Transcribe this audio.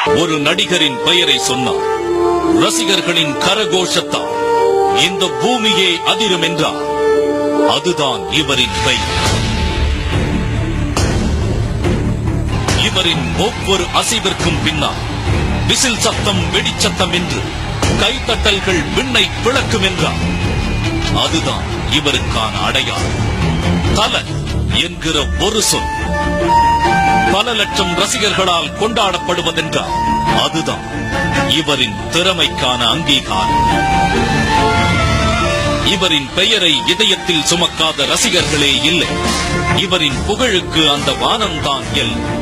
ஒரு நடிகரின் பெயரை சொன்னார். ரசிகர்களின் கரகோஷத்தால் இந்த பூமியே அதிரும் என்றார். அதுதான் இவரின் பெயர். இவரின் ஒவ்வொரு அசைவிற்கும் பின்னால் விசில் சத்தம், வெடிச்சத்தம் என்று கைத்தட்டல்கள் விண்ணை பிளக்கும் என்றார். அதுதான் இவருக்கான அடையாளம். தல என்கிற ஒரு சொல் பல லட்சம் ரசிகர்களால் கொண்டாடப்படுவதென்றால் அதுதான் இவரின் திறமைக்கான அங்கீகாரம். இவரின் பெயரை இதயத்தில் சுமக்காத ரசிகர்களே இல்லை. இவரின் புகழுக்கு அந்த வானம்தான் எல்லை.